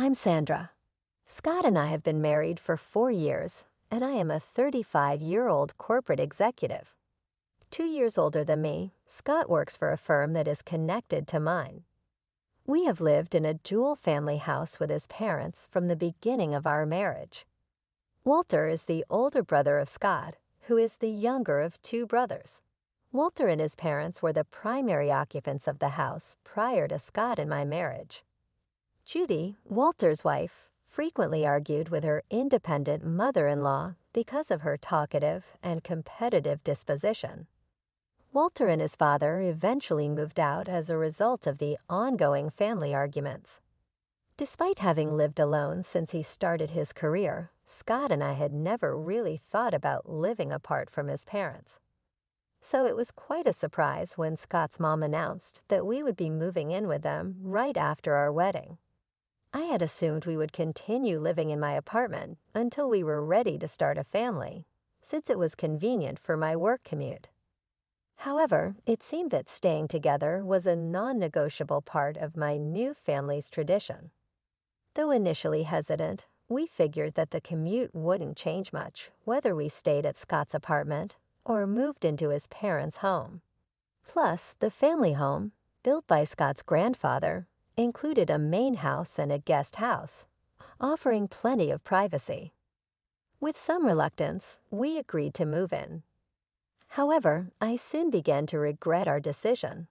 I'm Sandra. Scott and I have been married for 4 years, and I am a 35-year-old corporate executive. 2 years older than me, Scott works for a firm that is connected to mine. We have lived in a dual-family house with his parents from the beginning of our marriage. Walter is the older brother of Scott, who is the younger of two brothers. Walter and his parents were the primary occupants of the house prior to Scott and my marriage. Judy, Walter's wife, frequently argued with her independent mother-in-law because of her talkative and competitive disposition. Walter and his father eventually moved out as a result of the ongoing family arguments. Despite having lived alone since he started his career, Scott and I had never really thought about living apart from his parents. So it was quite a surprise when Scott's mom announced that we would be moving in with them right after our wedding. I had assumed we would continue living in my apartment until we were ready to start a family, since it was convenient for my work commute. However, it seemed that staying together was a non-negotiable part of my new family's tradition. Though initially hesitant, we figured that the commute wouldn't change much whether we stayed at Scott's apartment or moved into his parents' home. Plus, the family home, built by Scott's grandfather, included a main house and a guest house, offering plenty of privacy. With some reluctance, we agreed to move in. However, I soon began to regret our decision.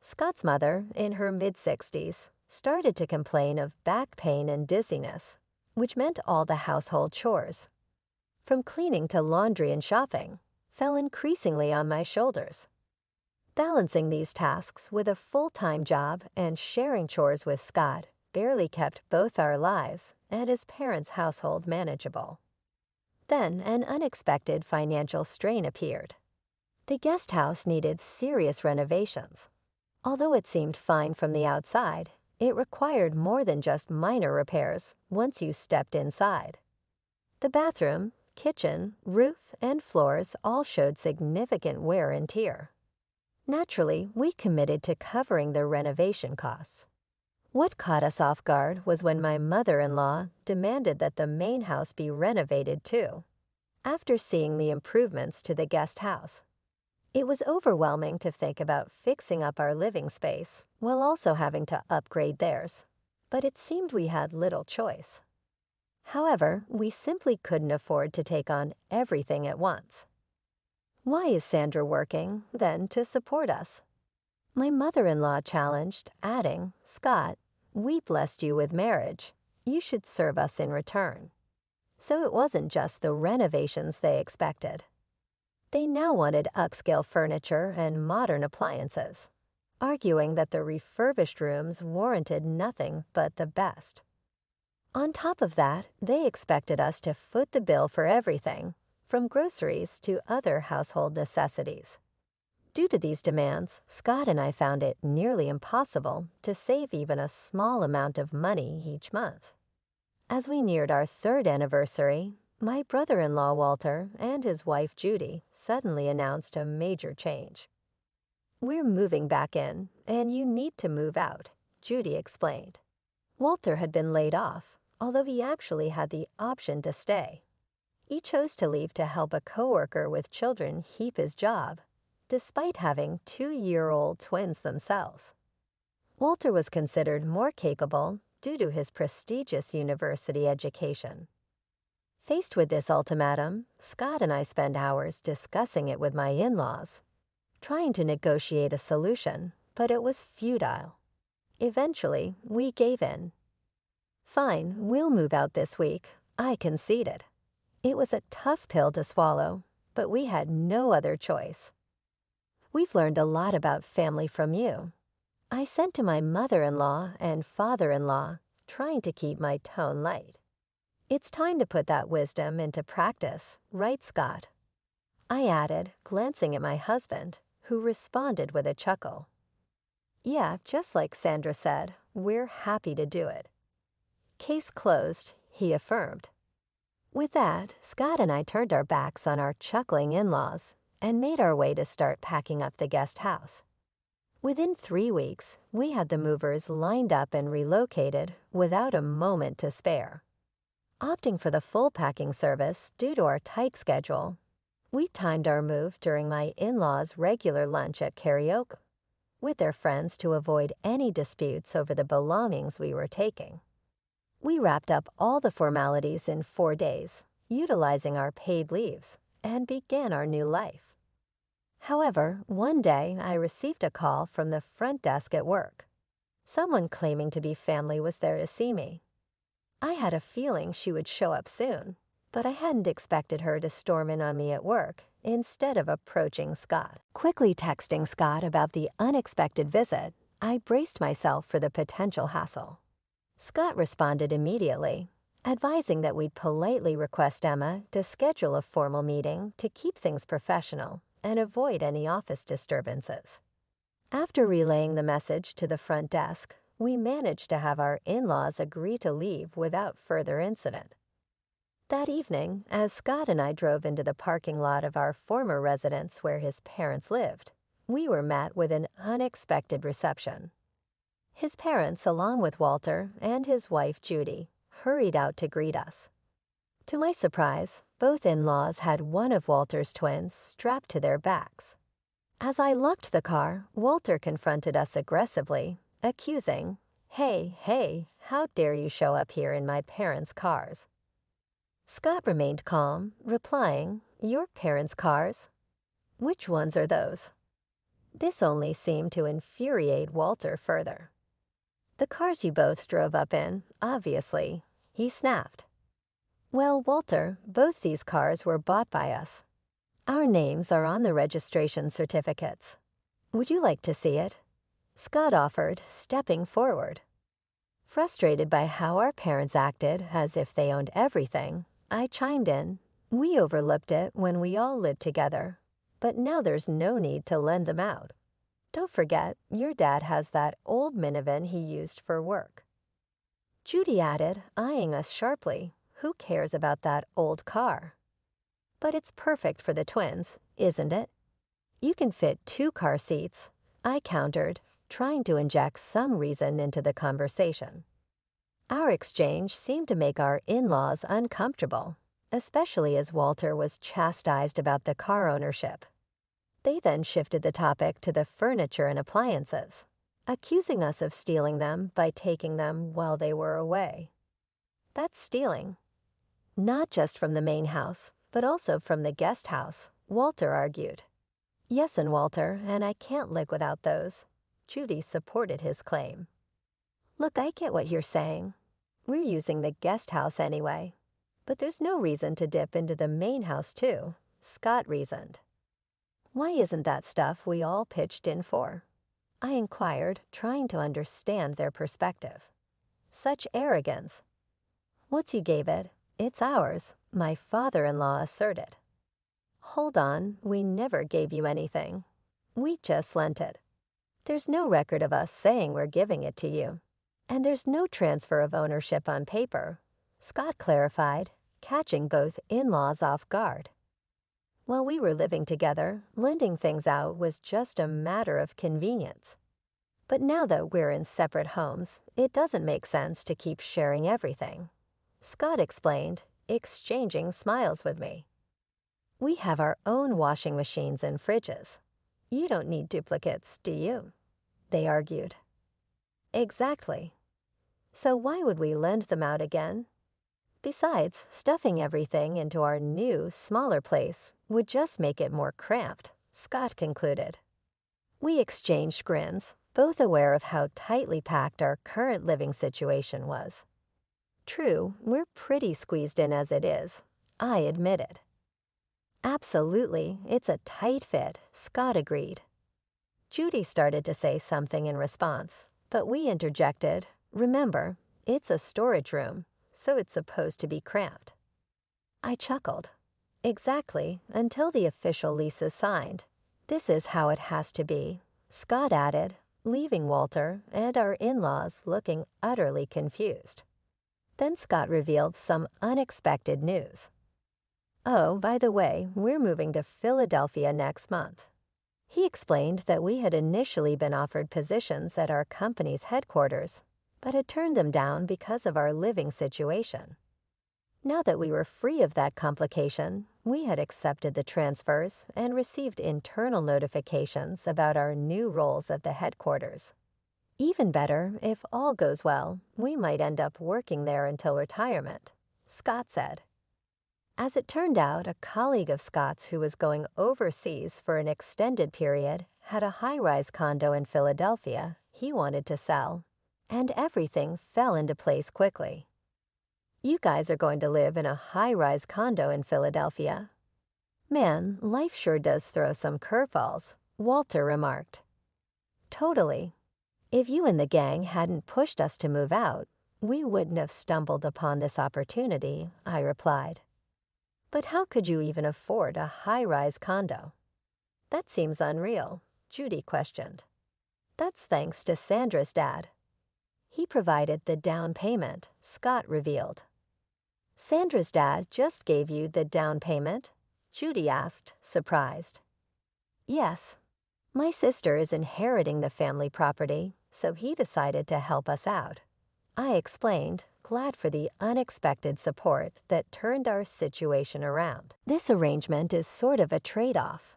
Scott's mother, in her mid-60s, started to complain of back pain and dizziness, which meant all the household chores, from cleaning to laundry and shopping, fell increasingly on my shoulders. Balancing these tasks with a full-time job and sharing chores with Scott barely kept both our lives and his parents' household manageable. Then an unexpected financial strain appeared. The guest house needed serious renovations. Although it seemed fine from the outside, it required more than just minor repairs once you stepped inside. The bathroom, kitchen, roof, and floors all showed significant wear and tear. Naturally, we committed to covering the renovation costs. What caught us off guard was when my mother-in-law demanded that the main house be renovated too, after seeing the improvements to the guest house. It was overwhelming to think about fixing up our living space while also having to upgrade theirs, but it seemed we had little choice. However, we simply couldn't afford to take on everything at once. Why is Sandra working, then, to support us? My mother-in-law challenged, adding, "Scott, we blessed you with marriage. You should serve us in return." So it wasn't just the renovations they expected. They now wanted upscale furniture and modern appliances, arguing that the refurbished rooms warranted nothing but the best. On top of that, they expected us to foot the bill for everything, from groceries to other household necessities. Due to these demands, Scott and I found it nearly impossible to save even a small amount of money each month. As we neared our third anniversary, my brother-in-law Walter and his wife Judy suddenly announced a major change. "We're moving back in, and you need to move out," Judy explained. Walter had been laid off, although he actually had the option to stay. He chose to leave to help a coworker with children keep his job, despite having 2-year-old twins themselves. Walter was considered more capable due to his prestigious university education. Faced with this ultimatum, Scott and I spent hours discussing it with my in-laws, trying to negotiate a solution, but it was futile. Eventually, we gave in. "Fine, we'll move out this week," I conceded. It was a tough pill to swallow, but we had no other choice. "We've learned a lot about family from you," I said to my mother-in-law and father-in-law, trying to keep my tone light. "It's time to put that wisdom into practice, right, Scott?" I added, glancing at my husband, who responded with a chuckle. "Yeah, just like Sandra said, we're happy to do it." "Case closed," he affirmed. With that, Scott and I turned our backs on our chuckling in-laws and made our way to start packing up the guest house. Within 3 weeks, we had the movers lined up and relocated without a moment to spare. Opting for the full packing service due to our tight schedule, we timed our move during my in-laws' regular lunch at karaoke with their friends to avoid any disputes over the belongings we were taking. We wrapped up all the formalities in 4 days, utilizing our paid leaves, and began our new life. However, one day I received a call from the front desk at work. Someone claiming to be family was there to see me. I had a feeling she would show up soon, but I hadn't expected her to storm in on me at work instead of approaching Scott. Quickly texting Scott about the unexpected visit, I braced myself for the potential hassle. Scott responded immediately, advising that we'd politely request Emma to schedule a formal meeting to keep things professional and avoid any office disturbances. After relaying the message to the front desk, we managed to have our in-laws agree to leave without further incident. That evening, as Scott and I drove into the parking lot of our former residence where his parents lived, we were met with an unexpected reception. His parents, along with Walter and his wife Judy, hurried out to greet us. To my surprise, both in-laws had one of Walter's twins strapped to their backs. As I locked the car, Walter confronted us aggressively, accusing, hey, how dare you show up here in my parents' cars?" Scott remained calm, replying, "Your parents' cars? Which ones are those?" This only seemed to infuriate Walter further. "The cars you both drove up in, obviously," he snapped. "Well, Walter, both these cars were bought by us. Our names are on the registration certificates. Would you like to see it?" Scott offered, stepping forward. Frustrated by how our parents acted as if they owned everything, I chimed in, "We overlooked it when we all lived together, but now there's no need to lend them out. Don't forget, your dad has that old minivan he used for work." Judy added, eyeing us sharply, "Who cares about that old car?" "But it's perfect for the twins, isn't it? You can fit 2 car seats," I countered, trying to inject some reason into the conversation. Our exchange seemed to make our in-laws uncomfortable, especially as Walter was chastised about the car ownership. They then shifted the topic to the furniture and appliances, accusing us of stealing them by taking them while they were away. That's stealing. Not just from the main house, but also from the guest house, Walter argued. "Yes, and Walter, and I can't live without those." Judy supported his claim. "Look, I get what you're saying. We're using the guest house anyway. But there's no reason to dip into the main house too," Scott reasoned. "Why isn't that stuff we all pitched in for?" I inquired, trying to understand their perspective. Such arrogance. "Once you gave it, it's ours," my father-in-law asserted. "Hold on, we never gave you anything. We just lent it. There's no record of us saying we're giving it to you. And there's no transfer of ownership on paper," Scott clarified, catching both in-laws off guard. While we were living together, lending things out was just a matter of convenience. But now that we're in separate homes, it doesn't make sense to keep sharing everything," Scott explained, exchanging smiles with me. "We have our own washing machines and fridges. You don't need duplicates, do you?" they argued. "Exactly. So why would we lend them out again? Besides, stuffing everything into our new, smaller place would just make it more cramped," Scott concluded. We exchanged grins, both aware of how tightly packed our current living situation was. True, we're pretty squeezed in as it is, I admitted. "Absolutely, it's a tight fit," Scott agreed. Judy started to say something in response, but we interjected, "Remember, it's a storage room, so it's supposed to be cramped." I chuckled. "Exactly, until the official lease is signed. This is how it has to be," Scott added, leaving Walter and our in-laws looking utterly confused. Then Scott revealed some unexpected news. "Oh, by the way, we're moving to Philadelphia next month." He explained that we had initially been offered positions at our company's headquarters, but had turned them down because of our living situation. Now that we were free of that complication, we had accepted the transfers and received internal notifications about our new roles at the headquarters. Even better, if all goes well, we might end up working there until retirement, Scott said. As it turned out, a colleague of Scott's who was going overseas for an extended period had a high-rise condo in Philadelphia he wanted to sell, and everything fell into place quickly. You guys are going to live in a high-rise condo in Philadelphia. Man, life sure does throw some curveballs, Walter remarked. Totally. If you and the gang hadn't pushed us to move out, we wouldn't have stumbled upon this opportunity, I replied. But how could you even afford a high-rise condo? That seems unreal, Judy questioned. That's thanks to Sandra's dad. He provided the down payment, Scott revealed. Sandra's dad just gave you the down payment? Judy asked, surprised. Yes. My sister is inheriting the family property, so he decided to help us out. I explained, glad for the unexpected support that turned our situation around. This arrangement is sort of a trade-off.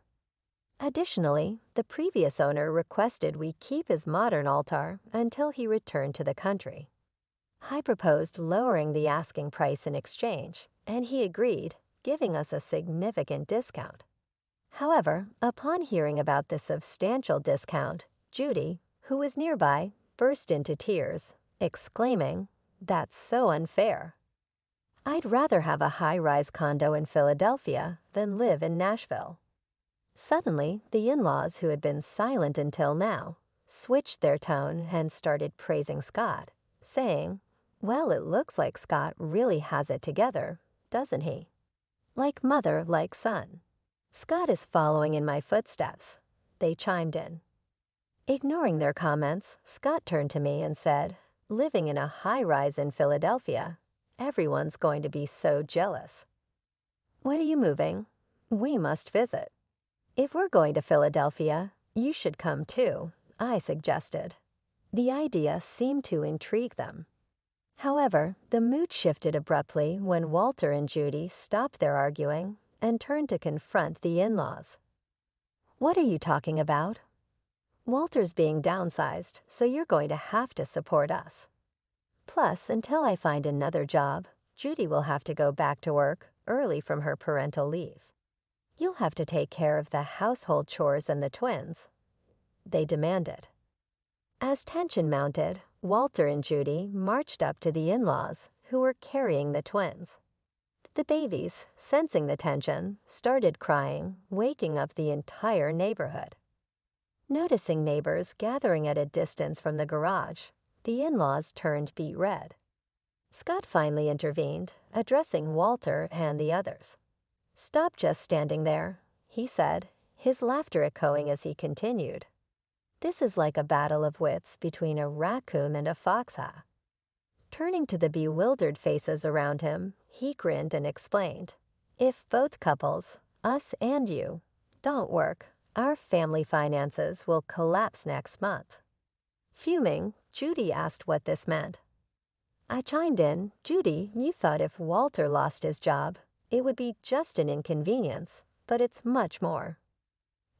Additionally, the previous owner requested we keep his modern altar until he returned to the country. I proposed lowering the asking price in exchange, and he agreed, giving us a significant discount. However, upon hearing about the substantial discount, Judy, who was nearby, burst into tears, exclaiming, "That's so unfair. I'd rather have a high-rise condo in Philadelphia than live in Nashville." Suddenly, the in-laws, who had been silent until now, switched their tone and started praising Scott, saying, "Well, it looks like Scott really has it together, doesn't he? Like mother, like son. Scott is following in my footsteps," they chimed in. Ignoring their comments, Scott turned to me and said, "Living in a high-rise in Philadelphia, everyone's going to be so jealous." "When are you moving? We must visit." "If we're going to Philadelphia, you should come too," I suggested. The idea seemed to intrigue them. However, the mood shifted abruptly when Walter and Judy stopped their arguing and turned to confront the in-laws. "What are you talking about?" "Walter's being downsized, so you're going to have to support us. Plus, until I find another job, Judy will have to go back to work early from her parental leave. You'll have to take care of the household chores and the twins," they demanded. As tension mounted, Walter and Judy marched up to the in-laws, who were carrying the twins. The babies, sensing the tension, started crying, waking up the entire neighborhood. Noticing neighbors gathering at a distance from the garage, the in-laws turned beet red. Scott finally intervened, addressing Walter and the others. "Stop just standing there," he said, his laughter echoing as he continued. "This is like a battle of wits between a raccoon and a fox." Turning to the bewildered faces around him, he grinned and explained, "If both couples, us and you, don't work, our family finances will collapse next month." Fuming, Judy asked what this meant. I chimed in, "Judy, you thought if Walter lost his job, it would be just an inconvenience, but it's much more.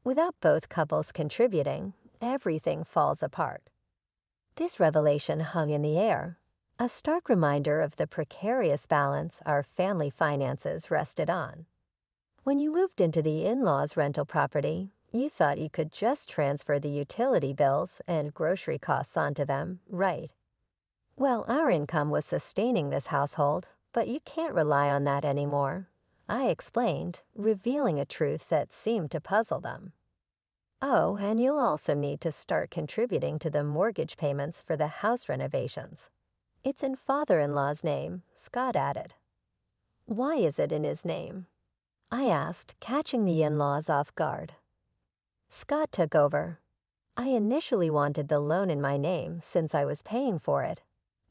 Without both couples contributing, everything falls apart." This revelation hung in the air, a stark reminder of the precarious balance our family finances rested on. When you moved into the in-laws' rental property, you thought you could just transfer the utility bills and grocery costs onto them, right? Well, our income was sustaining this household, but you can't rely on that anymore, I explained, revealing a truth that seemed to puzzle them. "Oh, and you'll also need to start contributing to the mortgage payments for the house renovations. It's in father-in-law's name," Scott added. "Why is it in his name?" I asked, catching the in-laws off guard. Scott took over. "I initially wanted the loan in my name since I was paying for it,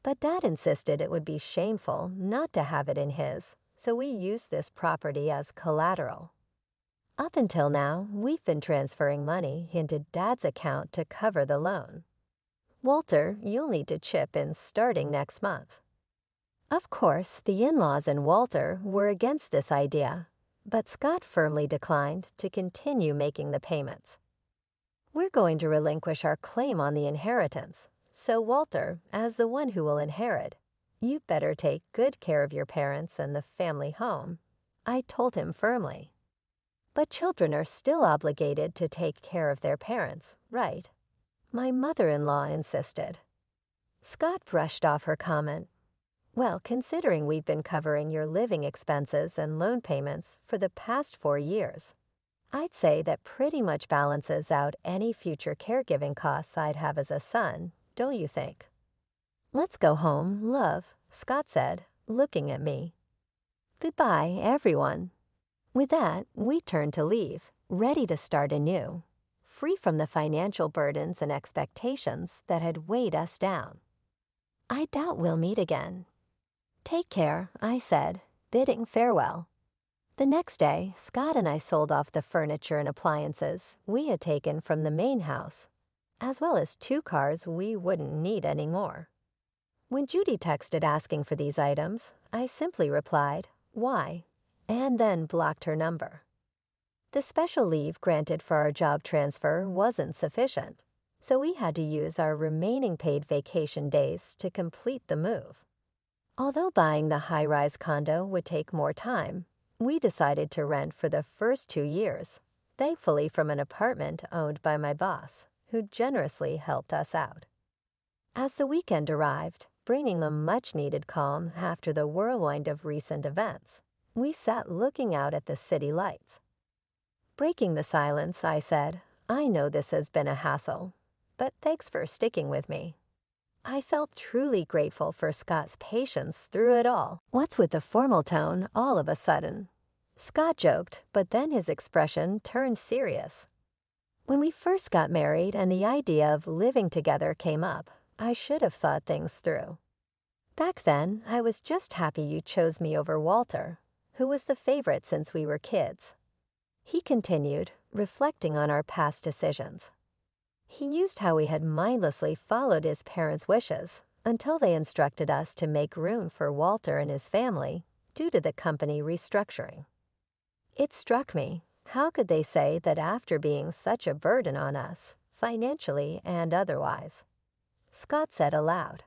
but Dad insisted it would be shameful not to have it in his, so we used this property as collateral. Up until now, we've been transferring money into Dad's account to cover the loan. Walter, you'll need to chip in starting next month." Of course, the in-laws and Walter were against this idea, but Scott firmly declined to continue making the payments. "We're going to relinquish our claim on the inheritance, so Walter, as the one who will inherit, you'd better take good care of your parents and the family home," I told him firmly. "But children are still obligated to take care of their parents, right?" my mother-in-law insisted. Scott brushed off her comment. "Well, considering we've been covering your living expenses and loan payments for the past 4 years, I'd say that pretty much balances out any future caregiving costs I'd have as a son, don't you think?" "Let's go home, love," Scott said, looking at me. "Goodbye, everyone." With that, we turned to leave, ready to start anew, free from the financial burdens and expectations that had weighed us down. "I doubt we'll meet again." "Take care," I said, bidding farewell. The next day, Scott and I sold off the furniture and appliances we had taken from the main house, as well as 2 cars we wouldn't need anymore. When Judy texted asking for these items, I simply replied, "Why?" and then blocked her number. The special leave granted for our job transfer wasn't sufficient, so we had to use our remaining paid vacation days to complete the move. Although buying the high-rise condo would take more time, we decided to rent for the first 2 years, thankfully from an apartment owned by my boss, who generously helped us out. As the weekend arrived, bringing a much-needed calm after the whirlwind of recent events, we sat looking out at the city lights. Breaking the silence, I said, "I know this has been a hassle, but thanks for sticking with me." I felt truly grateful for Scott's patience through it all. "What's with the formal tone all of a sudden?" Scott joked, but then his expression turned serious. "When we first got married and the idea of living together came up, I should have thought things through. Back then, I was just happy you chose me over Walter, who was the favorite since we were kids." He continued, reflecting on our past decisions. He used how we had mindlessly followed his parents' wishes until they instructed us to make room for Walter and his family due to the company restructuring. It struck me, how could they say that after being such a burden on us, financially and otherwise? Scott said aloud.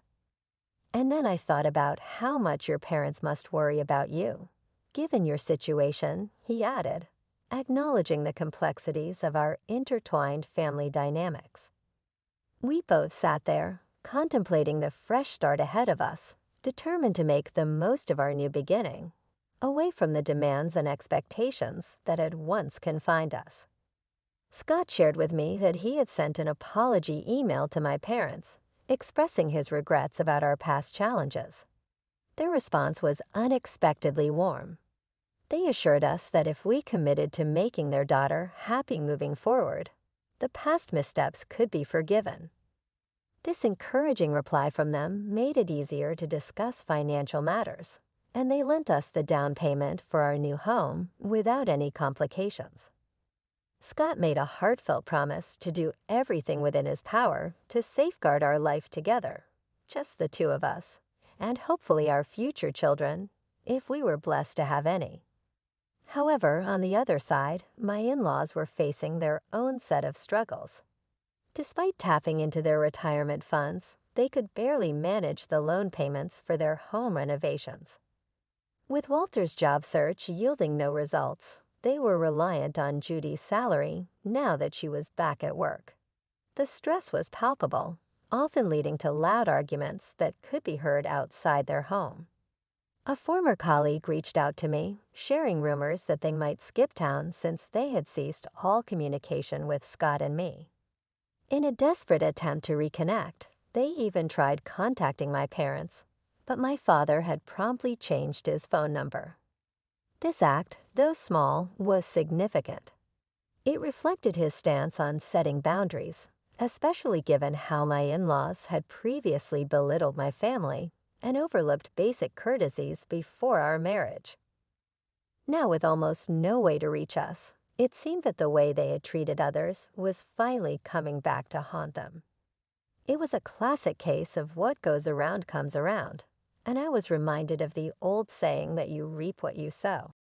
"And then I thought about how much your parents must worry about you. Given your situation," he added, acknowledging the complexities of our intertwined family dynamics. We both sat there, contemplating the fresh start ahead of us, determined to make the most of our new beginning, away from the demands and expectations that had once confined us. Scott shared with me that he had sent an apology email to my parents, expressing his regrets about our past challenges. Their response was unexpectedly warm. They assured us that if we committed to making their daughter happy moving forward, the past missteps could be forgiven. This encouraging reply from them made it easier to discuss financial matters, and they lent us the down payment for our new home without any complications. Scott made a heartfelt promise to do everything within his power to safeguard our life together, just the 2 of us, and hopefully our future children, if we were blessed to have any. However, on the other side, my in-laws were facing their own set of struggles. Despite tapping into their retirement funds, they could barely manage the loan payments for their home renovations. With Walter's job search yielding no results, they were reliant on Judy's salary now that she was back at work. The stress was palpable, often leading to loud arguments that could be heard outside their home. A former colleague reached out to me, sharing rumors that they might skip town since they had ceased all communication with Scott and me. In a desperate attempt to reconnect, they even tried contacting my parents, but my father had promptly changed his phone number. This act, though small, was significant. It reflected his stance on setting boundaries, especially given how my in-laws had previously belittled my family and overlooked basic courtesies before our marriage. Now, with almost no way to reach us, It seemed that the way they had treated others was finally coming back to haunt them. It was a classic case of what goes around comes around, and I was reminded of the old saying that you reap what you sow.